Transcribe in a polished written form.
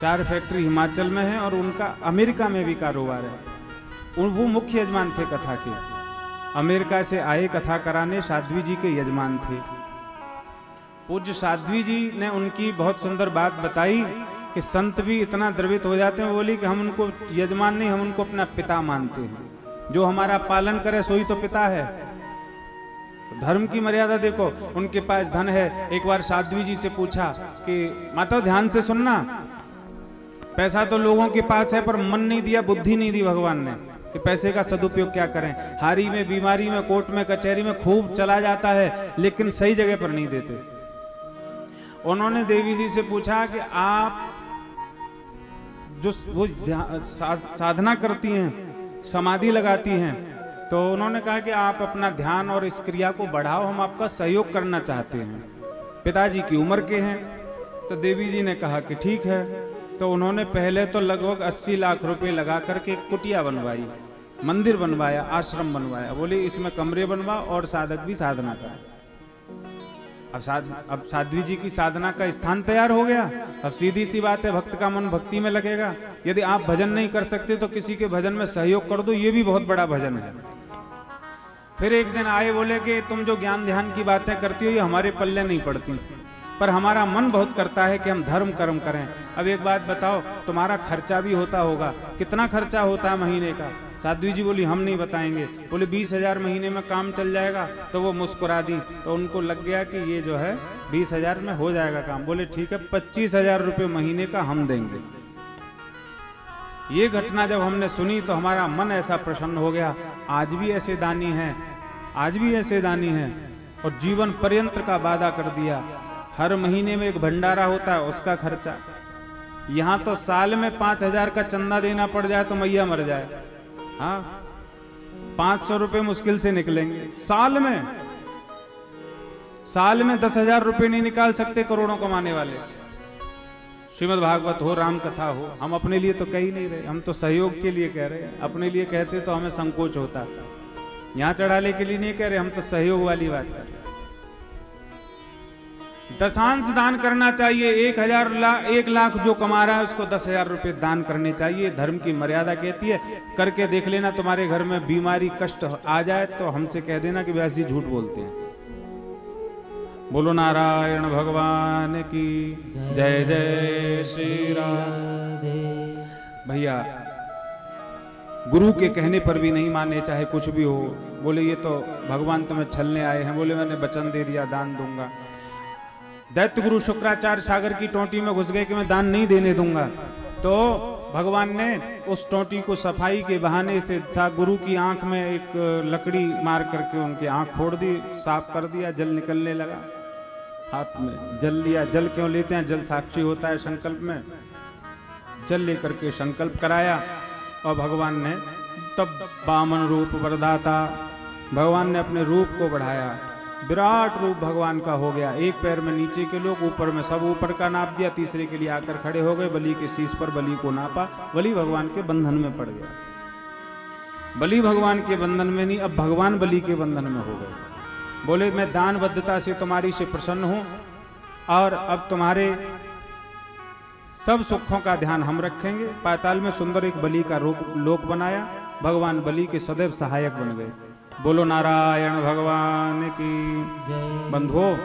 4 factory Himachal में है और उनका अमेरिका में भी कारोबार है। वो मुख्य यजमान थे कथा के। अमेरिका से आए कथा कराने, साध्वी जी के यजमान थे। पूज्य साध्वी जी ने उनकी बहुत सुंदर बात बताई कि संत भी इतना द्रवित हो जाते हैं। बोली कि हम उनको यजमान नहीं, हम उनको अपना पिता मानते हैं। जो हमारा पालन करे सोई तो पिता है। तो धर्म की मर्यादा देखो। उनके पास धन है। एक बार साध्वी जी से पूछा कि माता ध्यान से सुनना, पैसा तो लोगों के पास है पर मन नहीं दिया, बुद्धि नहीं दी भगवान ने कि पैसे का सदुपयोग क्या करें। हारी में, बीमारी में, कोर्ट में, कचहरी में खूब चला जाता है लेकिन सही जगह पर नहीं देते। उन्होंने देवी जी से पूछा कि आप जो वो साधना करती हैं, समाधि लगाती हैं, तो उन्होंने कहा कि आप अपना ध्यान और इस क्रिया को बढ़ाओ, हम आपका सहयोग करना चाहते हैं। पिताजी की उम्र के हैं। तो देवी जी ने कहा कि ठीक है। तो उन्होंने पहले तो लगभग 80 लाख रुपए लगा करके कुटिया बनवाई, मंदिर बनवाया, आश्रम बनवाया। बोले इसमें कमरे बनवा और साधक भी साधना का। अब साध्वी जी की साधना का स्थान तैयार हो गया। अब सीधी सी बात है, भक्त का मन भक्ति में लगेगा। यदि आप भजन नहीं कर सकते तो किसी के भजन में सहयोग कर दो, ये भी बहुत बड़ा भजन है। फिर एक दिन आए, बोले कि तुम जो ज्ञान ध्यान की बातें करती हो ये हमारे पल्ले नहीं पड़ती, पर हमारा मन बहुत करता है कि हम धर्म कर्म करें। अब एक बात बताओ, तुम्हारा खर्चा भी होता होगा, कितना खर्चा होता है महीने का? साध्वी जी बोली हम नहीं बताएंगे। बोले 20,000 महीने में काम चल जाएगा। तो वो मुस्कुरा दी। तो उनको लग गया कि ये जो है 20,000 में हो जाएगा काम। बोले ठीक है, 25,000 रुपये महीने का हम देंगे। ये घटना जब हमने सुनी तो हमारा मन ऐसा प्रसन्न हो गया। आज भी ऐसे दानी हैं, आज भी ऐसे दानी हैं। और जीवन पर्यंत का वादा कर दिया। हर महीने में एक भंडारा होता है, उसका खर्चा। यहां तो साल में 5,000 का चंदा देना पड़ जाए तो मैया मर जाए। हाँ, 500 रुपए मुश्किल से निकलेंगे साल में। साल में 10,000 रुपए नहीं निकाल सकते करोड़ों कमाने वाले। श्रीमद् भागवत हो, राम कथा हो, हम अपने लिए तो कह ही नहीं रहे, हम तो सहयोग के लिए कह रहे हैं। अपने लिए कहते तो हमें संकोच होता। यहां चढ़ाने के लिए नहीं कह रहे, हम तो सहयोग वाली बात कर रहे। दशांश दान करना चाहिए। 1 लाख जो कमा रहा है उसको 10,000 रुपए दान करने चाहिए। धर्म की मर्यादा कहती है। करके देख लेना, तुम्हारे घर में बीमारी कष्ट आ जाए तो हमसे कह देना कि वैसे झूठ बोलते हैं। बोलो नारायण भगवान की जय। जय श्री राम। भैया गुरु के कहने पर भी नहीं माने, चाहे कुछ भी हो। बोले ये तो भगवान तुम्हें छलने आए हैं। बोले मैंने वचन दे दिया, दान दूंगा। दैत्य गुरु शुक्राचार्य सागर की टोंटी में घुस गए कि मैं दान नहीं देने दूंगा। तो भगवान ने उस टोंटी को सफाई के बहाने से गुरु की आंख में एक लकड़ी मार करके उनकी आंख फोड़ दी, साफ कर दिया। जल निकलने लगा। हाथ में जल लिया। जल क्यों लेते हैं? जल साक्षी होता है संकल्प में। जल लेकर के संकल्प कराया और भगवान ने तब वामन रूप वरदाता, भगवान ने अपने रूप को बढ़ाया। विराट रूप भगवान का हो गया। एक पैर में नीचे के लोग, ऊपर में सब ऊपर का नाप दिया। तीसरे के लिए आकर खड़े हो गए। बलि के शीश पर बलि को नापा। बलि भगवान के बंधन में पड़ गया। बलि भगवान के बंधन में नहीं, अब भगवान बलि के बंधन में हो गए। बोले मैं दानबद्धता से तुम्हारी से प्रसन्न हूं और अब तुम्हारे सब सुखों का ध्यान हम रखेंगे। पाताल में सुंदर एक बलि का लोक बनाया। भगवान बलि के सदैव सहायक बन गए। बोलो नारायण भगवान की। बंधुओं,